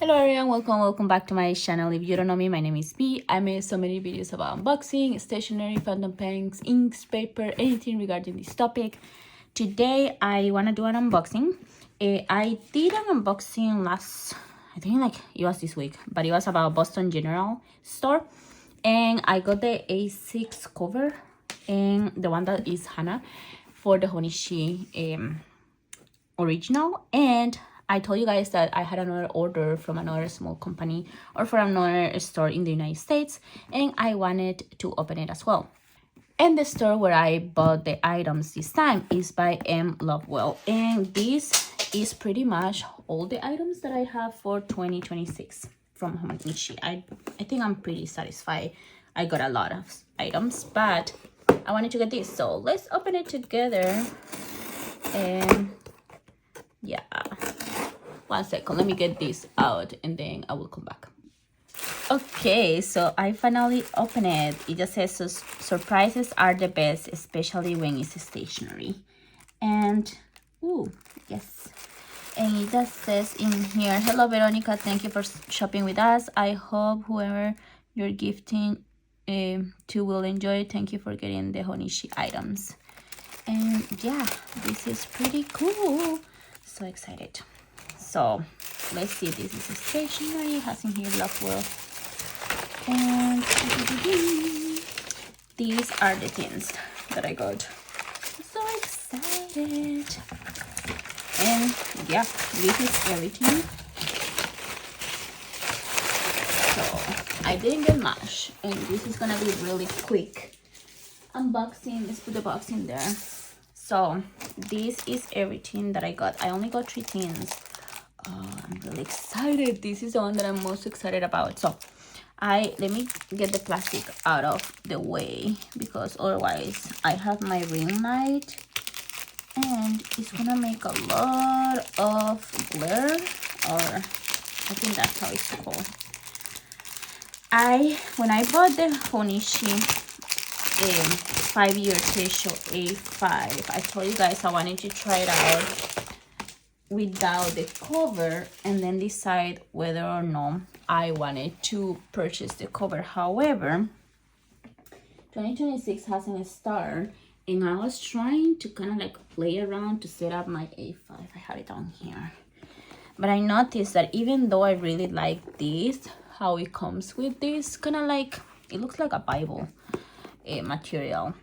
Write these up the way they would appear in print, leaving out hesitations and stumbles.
Hello everyone, welcome back to my channel. If you don't know me, my name is B. I made so many videos about unboxing, stationery, fountain pens, inks, paper, anything regarding this topic. Today I want to do an unboxing. I did an unboxing I think like it was this week, but it was about Boston General store, and I got the A6 cover and the one that is Hana for the Hobonichi original. And I told you guys that I had another order from another small company or from another store in the United States, and I wanted to open it as well. And the store where I bought the items this time is by M. Lovewell, and this is pretty much all the items that I have for 2026 from Hobonichi. I think I'm pretty satisfied. I got a lot of items, but I wanted to get this, so let's open it together. And yeah, 1 second, let me get this out and then I will come back. Okay, so I finally opened it. It just says surprises are the best, especially when it's stationery. And ooh, yes, and it just says in here, hello Veronica, thank you for shopping with us. I hope whoever you're gifting to will enjoy it. Thank you for getting the Hobonichi items. And yeah, this is pretty cool. So excited. So let's see, this is a stationery, it has in here Lovewell, and these are the things that I got. I'm so excited. And yeah, this is everything. So I didn't get much, and this is gonna be really quick unboxing. Let's put the box in there. So this is everything that I got. I only got 3 things. I'm really excited. This is the one that I'm most excited about. So let me get the plastic out of the way, because otherwise I have my ring light and it's gonna make a lot of glare, or I think that's how it's called. When I bought the Hobonichi 5-year Stationery A5, I told you guys I wanted to try it out without the cover and then decide whether or not I wanted to purchase the cover. However, 2026 hasn't started, and I was trying to kind of like play around to set up my A5. I have it on here, but I noticed that even though I really like this, how it comes with this kind of like, it looks like a Bible material.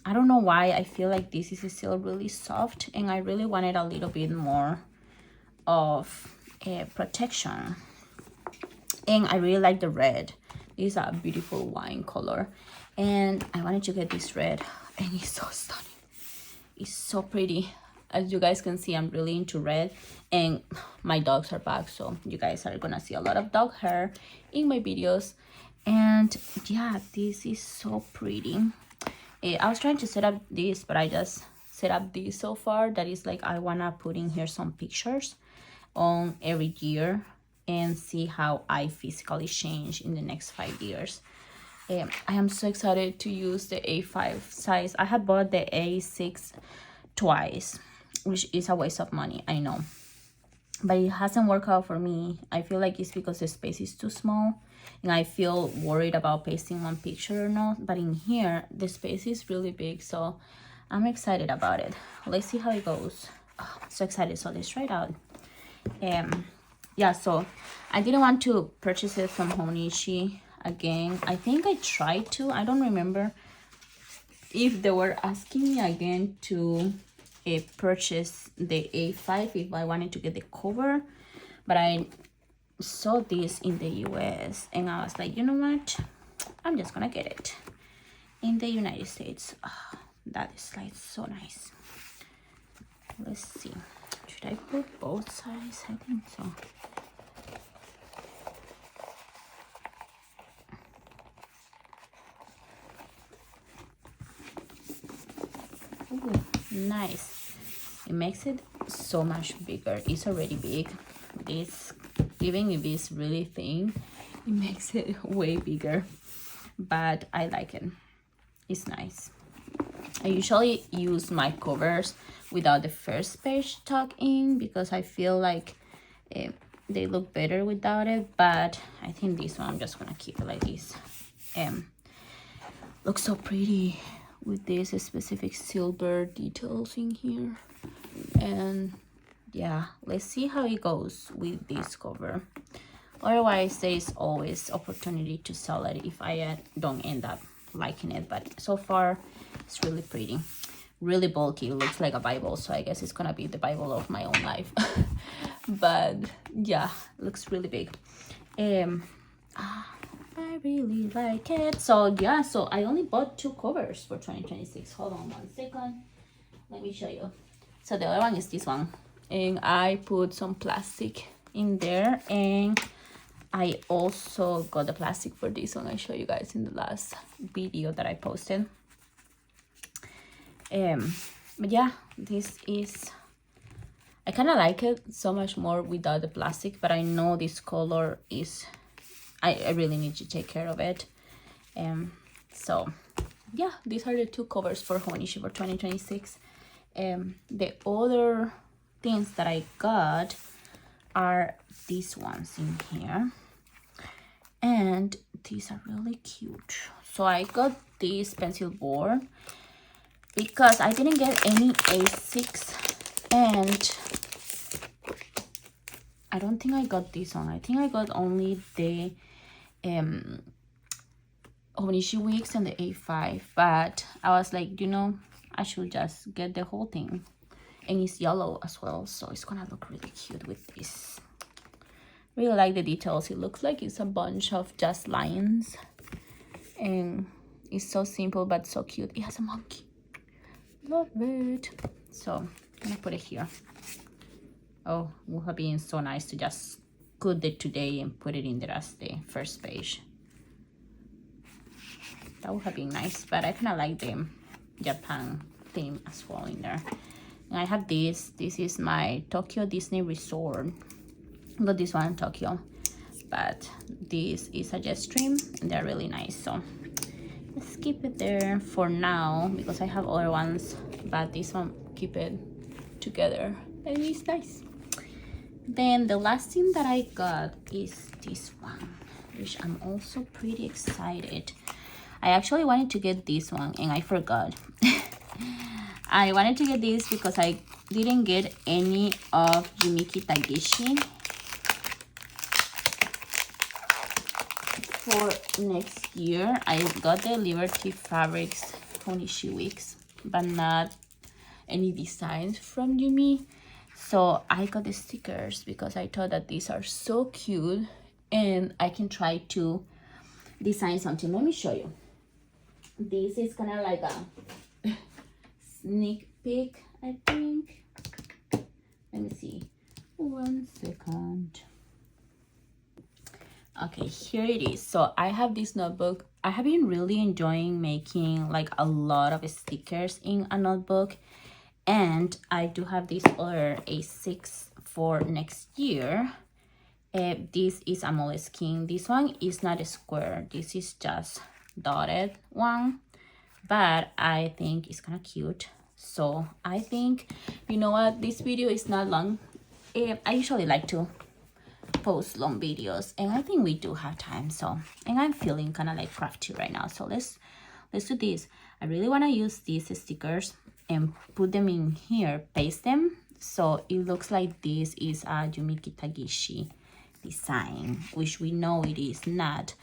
I don't know why I feel like this is still really soft, and I really wanted a little bit more of protection. And I really like the red. This is a beautiful wine color, and I wanted to get this red, and it's so stunning. It's so pretty. As you guys can see, I'm really into red, and my dogs are back, so you guys are gonna see a lot of dog hair in my videos. And yeah, this is so pretty. I was trying to set up this, but I just set up this so far. That is like, I wanna put in here some pictures on every year and see how I physically change in the next 5 years. I am so excited to use the A5 size. I had bought the A6 twice, which is a waste of money, I know, but it hasn't worked out for me. I feel like it's because the space is too small, and I feel worried about pasting one picture or not. But in here, the space is really big, so I'm excited about it. Let's see how it goes. Oh, I'm so excited. So let's try it out. Yeah, so I didn't want to purchase it from Hobonichi again. I think I tried to. I don't remember if they were asking me again to purchase the A5 if I wanted to get the cover, but I saw this in the US and I was like, you know what, I'm just gonna get it in the United States. Oh, that is like so nice. Let's see, should I put both sides? I think so. Ooh, nice. It makes it so much bigger. It's already big. This, even if it's really thin, it makes it way bigger, but I like it. It's nice. I usually use my covers without the first page tucked in, because I feel like they look better without it, but I think this one I'm just gonna keep it like this. Looks so pretty with these specific silver details in here. And yeah, let's see how it goes with this cover. Otherwise, there is always opportunity to sell it if I don't end up liking it, but so far it's really pretty, really bulky. It looks like a Bible, so I guess it's gonna be the Bible of my own life. But yeah, looks really big. I really like it. So yeah, so I only bought 2 covers for 2026. Hold on one second, let me show you. So the other one is this one, and I put some plastic in there, and I also got the plastic for this one. I show you guys in the last video that I posted. But yeah, this is, I kind of like it so much more without the plastic, but I know this color is, I really need to take care of it. So yeah, these are the 2 covers for Hobonichi for 2026. The other things that I got are these ones in here, and these are really cute. So I got this pencil board because I didn't get any A6, and I don't think I got this one. I think I got only the Hobonichi Weeks and the A5, but I was like, you know, I should just get the whole thing. And it's yellow as well, so it's gonna look really cute with this. Really like the details. It looks like it's a bunch of just lines, and it's so simple but so cute. It has a monkey. Love it. So I'm gonna put it here. Oh, it would have been so nice to just cut it today and put it in there as the first page. That would have been nice, but I kind of like the Japan theme as well in there. And I have this. This is my Tokyo Disney Resort. Not this one in Tokyo, but this is a jet stream, and they're really nice. So let's keep it there for now because I have other ones, but this one, keep it together. And it's nice. Then the last thing that I got is this one, which I'm also pretty excited. I actually wanted to get this one and I forgot. I wanted to get this because I didn't get any of Yumi Kitagishi for next year. I got the Liberty Fabrics Hobonichi Weeks, but not any designs from Yumi. So I got the stickers because I thought that these are so cute and I can try to design something. Let me show you. This is kind of like a sneak peek, I think. Let me see. 1 second. Okay, here it is. So I have this notebook. I have been really enjoying making like a lot of stickers in a notebook. And I do have this other A6 for next year. This is a moleskin. This one is not a square. This is just dotted one. But I think it's kind of cute. So I think, you know what? This video is not long. I usually like to post long videos. And I think we do have time. So, and I'm feeling kind of like crafty right now. So let's do this. I really want to use these stickers and put them in here, paste them, so it looks like this is a Yumi Kitagishi design, which we know it is not,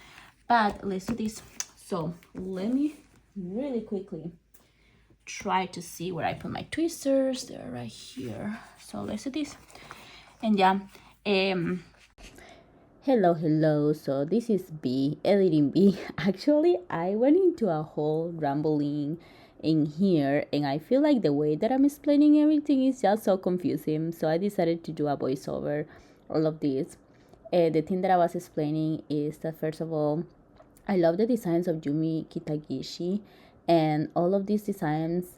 but let's do this. So let me really quickly try to see where I put my twisters. They're right here. So let's do this. And yeah, hello, so this is B, editing B. Actually, I went into a whole rambling in here, and I feel like the way that I'm explaining everything is just so confusing, so I decided to do a voiceover all of this. The thing that I was explaining is that, first of all, I love the designs of Yumi Kitagishi, and all of these designs,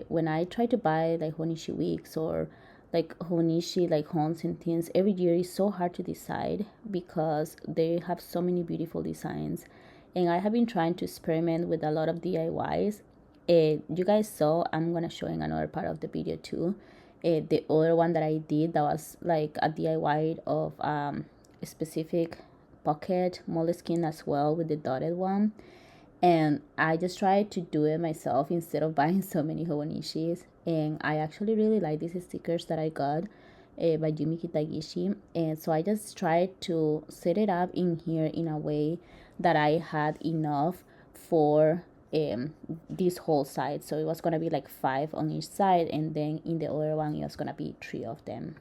when I try to buy like Hobonichi Weeks or like Hobonichi like homes and things, every year is so hard to decide because they have so many beautiful designs, and I have been trying to experiment with a lot of DIYs. You guys saw, I'm gonna show in another part of the video too, The other one that I did, that was like a DIY of a specific pocket moleskin as well, with the dotted one. And I just tried to do it myself instead of buying so many Hobonishis. And I actually really like these stickers that I got by Yumi Kitagishi. And so I just tried to set it up in here in a way that I had enough for this whole side. So it was gonna be like 5 on each side, and then in the other one it was gonna be 3 of them.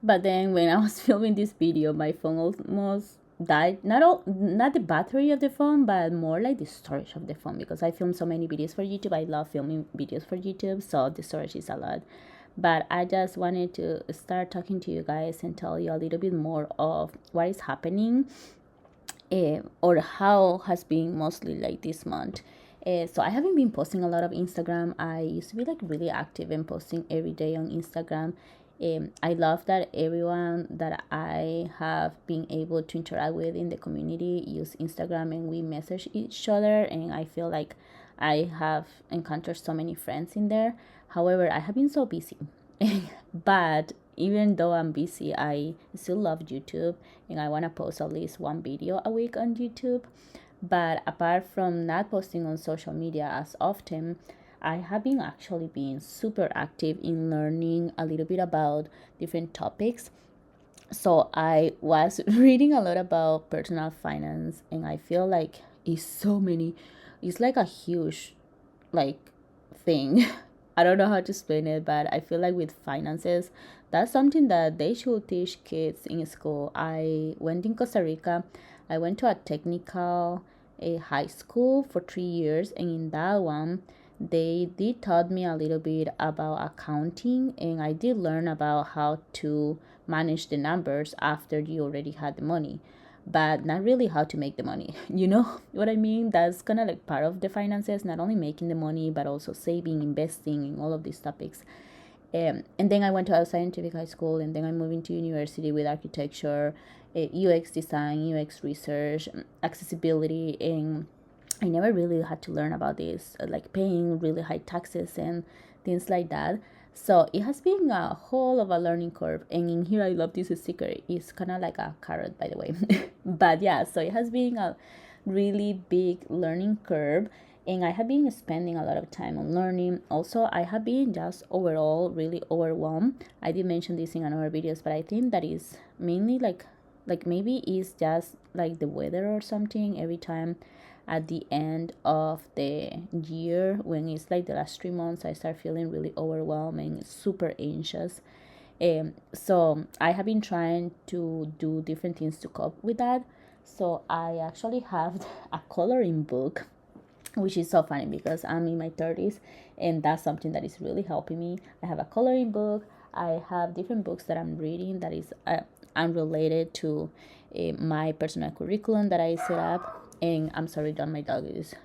But then when I was filming this video, my phone almost died. Not the battery of the phone, but more like the storage of the phone, because I film so many videos for YouTube. I love filming videos for YouTube, so the storage is a lot. But I just wanted to start talking to you guys and tell you a little bit more of what is happening, or how has been mostly like this month. So I haven't been posting a lot of Instagram. I used to be like really active and posting every day on Instagram. I love that everyone that I have been able to interact with in the community use Instagram, and we message each other, and I feel like I have encountered so many friends in there. However, I have been so busy. But even though I'm busy, I still love YouTube, and I want to post at least one video a week on YouTube. But apart from not posting on social media as often, I have been actually being super active in learning a little bit about different topics. So I was reading a lot about personal finance, and I feel like it's like a huge like thing. I don't know how to explain it, but I feel like with finances, that's something that they should teach kids in school. I went in Costa Rica. I went to a technical high school for 3 years, and in that one, they did taught me a little bit about accounting, and I did learn about how to manage the numbers after you already had the money, but not really how to make the money. You know what I mean? That's kind of like part of the finances, not only making the money, but also saving, investing, and all of these topics. And then I went to a scientific high school, and then I moved into university with architecture, UX design, UX research, accessibility, and I never really had to learn about this, like paying really high taxes and things like that. So it has been a whole of a learning curve. And in here, I love this sticker. It's kind of like a carrot, by the way. But yeah, so it has been a really big learning curve. And I have been spending a lot of time on learning. Also, I have been just overall really overwhelmed. I did mention this in another videos, but I think that is mainly like maybe it's just like the weather or something. Every time at the end of the year, when it's like the last 3 months, I start feeling really overwhelmed and super anxious. So I have been trying to do different things to cope with that. So I actually have a coloring book, which is so funny because I'm in my 30s, and that's something that is really helping me. I have a coloring book. I have different books that I'm reading that is unrelated to my personal curriculum that I set up. And I'm sorry, John, my dog is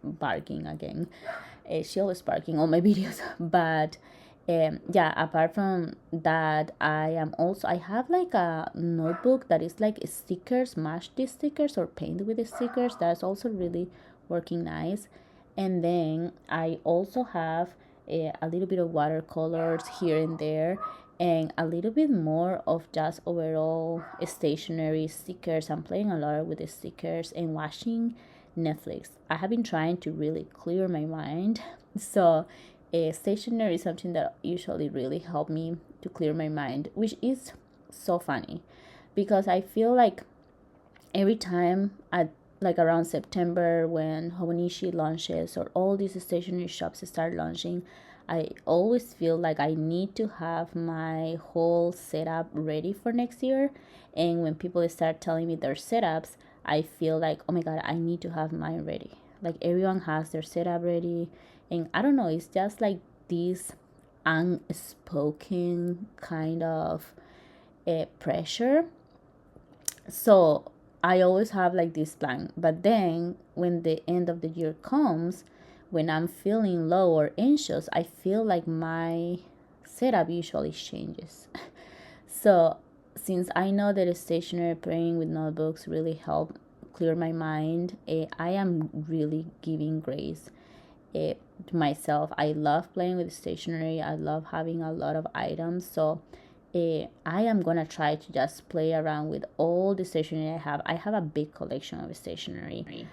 barking again. She always barking on my videos. But yeah, apart from that, I have like a notebook that is like stickers, mashed these stickers or paint with the stickers. That's also really working nice. And then I also have a little bit of watercolors here and there, and a little bit more of just overall stationery stickers. I'm playing a lot with the stickers and watching Netflix. I have been trying to really clear my mind. So stationery is something that usually really help me to clear my mind, which is so funny because I feel like every time at like around September, when Hobonichi launches or all these stationery shops start launching, I always feel like I need to have my whole setup ready for next year. And when people start telling me their setups, I feel like, oh my god, I need to have mine ready. Like everyone has their setup ready, and I don't know, it's just like this unspoken kind of pressure. So I always have like this plan, but then when the end of the year comes, when I'm feeling low or anxious, I feel like my setup usually changes. So since I know that stationery praying with notebooks really help clear my mind, I am really giving grace to myself. I love playing with stationery. I love having a lot of items. So I am gonna try to just play around with all the stationery I have. I have a big collection of stationery.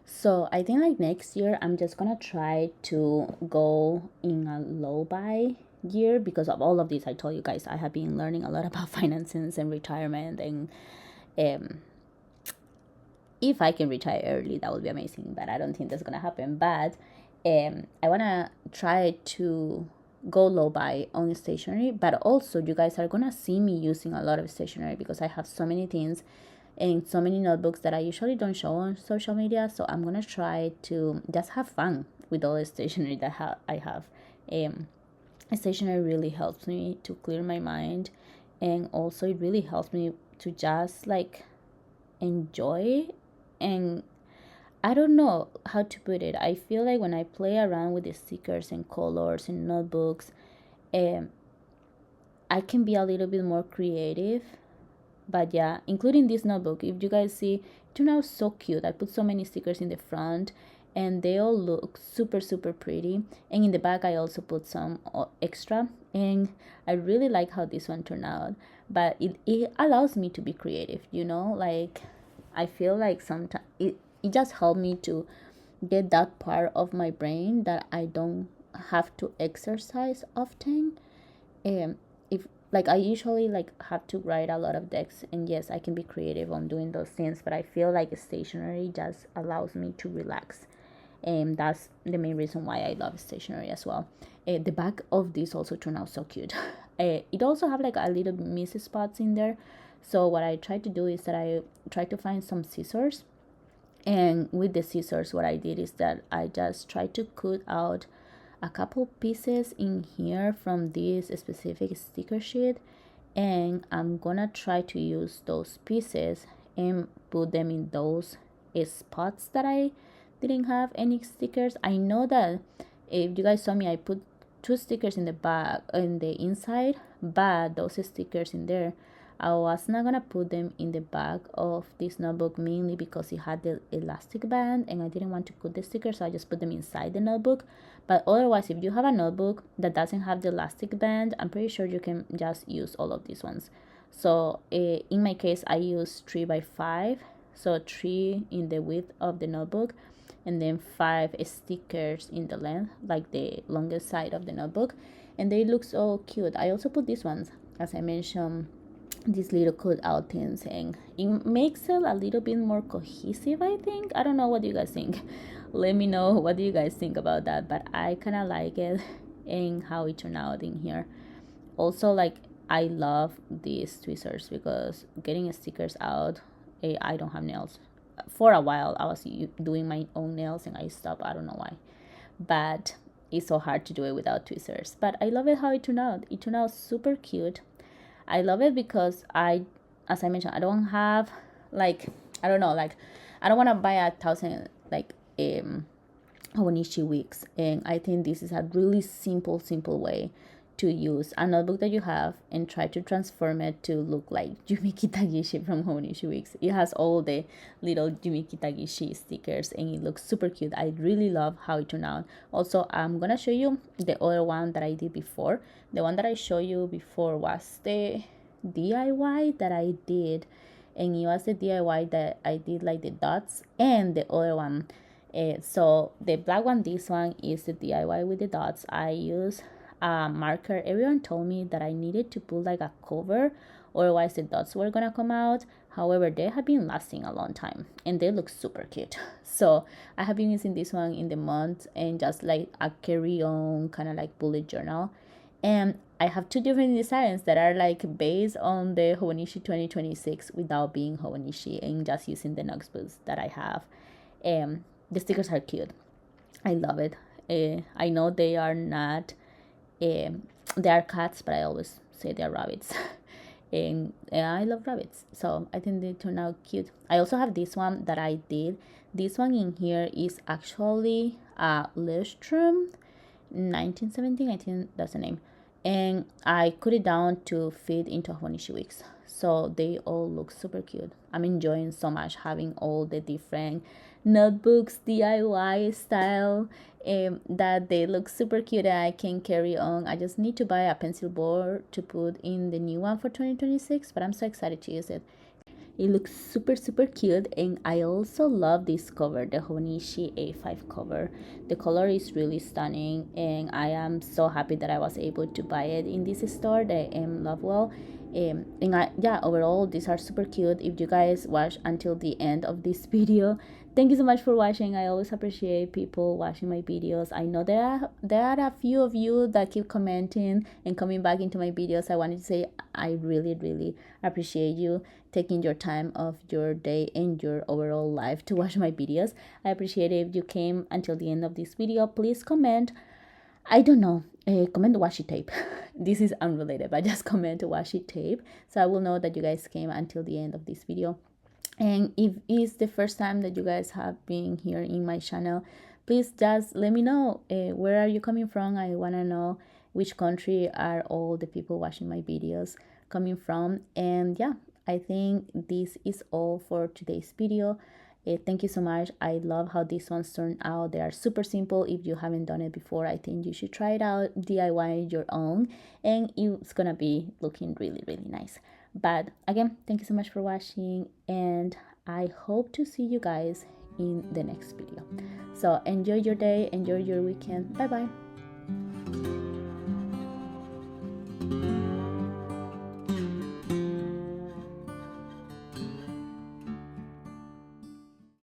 So I think like next year I'm just gonna try to go in a low buy year because of all of this. I told you guys I have been learning a lot about finances and retirement, and if I can retire early, that would be amazing, but I don't think that's gonna happen. But I wanna try to go low buy on stationery, but also you guys are gonna see me using a lot of stationery because I have so many things and so many notebooks that I usually don't show on social media. So I'm gonna try to just have fun with all the stationery that I have. Stationery really helps me to clear my mind, and also it really helps me to just like enjoy. And I don't know how to put it. I feel like when I play around with the stickers and colors and notebooks, I can be a little bit more creative. But yeah, including this notebook, if you guys see, it turned out so cute. I put so many stickers in the front and they all look super super pretty, and in the back I also put some extra, and I really like how this one turned out. But it allows me to be creative, you know, like I feel like sometimes it just helped me to get that part of my brain that I don't have to exercise often. If like I usually like have to write a lot of decks, and yes, I can be creative on doing those things, but I feel like stationery just allows me to relax, and that's the main reason why I love stationery as well. The back of this also turned out so cute. It also have like a little missing spots in there, so what I try to do is that I try to find some scissors, and with the scissors what I did is that I just try to cut out a couple pieces in here from this specific sticker sheet, and I'm gonna try to use those pieces and put them in those spots that I didn't have any stickers. I know that if you guys saw me, I put 2 stickers in the back in the inside, but those stickers in there, I was not gonna put them in the back of this notebook, mainly because it had the elastic band and I didn't want to put the stickers, so I just put them inside the notebook. But otherwise, if you have a notebook that doesn't have the elastic band, I'm pretty sure you can just use all of these ones. So in my case, I use 3x5, so 3 in the width of the notebook and then 5 stickers in the length, like the longest side of the notebook, and they look so cute. I also put these ones, as I mentioned, these little cut out things, and it makes it a little bit more cohesive, I think. I don't know, what do you guys think? Let me know what do you guys think about that, but I kind of like it and how it turned out in here. Also, like, I love these tweezers because getting stickers out, I don't have nails. For a while I was doing my own nails and I stopped, I don't know why, but it's so hard to do it without tweezers. But I love it how it turned out. It turned out super cute. I love it because as I mentioned, I don't have like, I don't know, like I don't want to buy 1,000 like Hobonichi wigs, and I think this is a really simple way to use a notebook that you have and try to transform it to look like Yumi Kitagishi from Hobonichi wigs. It has all the little Yumi Kitagishi stickers and it looks super cute. I really love how it turned out. Also, I'm gonna show you the other one that I did before. The one that I showed you before was the DIY that I did, and it was the DIY that I did like the dots, and the other one, so the black one, this one is the DIY with the dots. I use a marker. Everyone told me that I needed to put like a cover, otherwise the dots were gonna come out. However, they have been lasting a long time and they look super cute. So I have been using this one in the month and just like a carry-on kind of like bullet journal. And I have 2 different designs that are like based on the Hobonichi 2026 without being Hobonichi, and just using the notebooks that I have. The stickers are cute. I love it. I know they are not, they are cats, but I always say they are rabbits. And I love rabbits, so I think they turn out cute. I also have this one that I did. This one in here is actually Lustrum 1917, I think that's the name, and I cut it down to fit into Hobonichi wigs, so they all look super cute. I'm enjoying so much having all the different notebooks DIY style, that they look super cute and I can carry on. I just need to buy a pencil board to put in the new one for 2026, but I'm so excited to use it. It looks super cute, and I also love this cover, the Hobonichi A5 cover. The color is really stunning, and I am so happy that I was able to buy it in this store, the Lovewell. Yeah, overall these are super cute. If you guys watch until the end of this video, thank you so much for watching. I always appreciate people watching my videos. I know there are a few of you that keep commenting and coming back into my videos. I wanted to say I really appreciate you taking your time of your day and your overall life to watch my videos. I appreciate it if you came until the end of this video. Please comment, I don't know, comment washi tape. This is unrelated, but just comment washi tape so I will know that you guys came until the end of this video. And if it's the first time that you guys have been here in my channel, please just let me know, where are you coming from. I want to know which country are all the people watching my videos coming from. And yeah, I think this is all for today's video. Thank you so much. I love how these ones turn out. They are super simple. If you haven't done it before, I think you should try it out, DIY your own, and it's gonna be looking really nice. But again, thank you so much for watching, and I hope to see you guys in the next video. So enjoy your day, enjoy your weekend. Bye bye.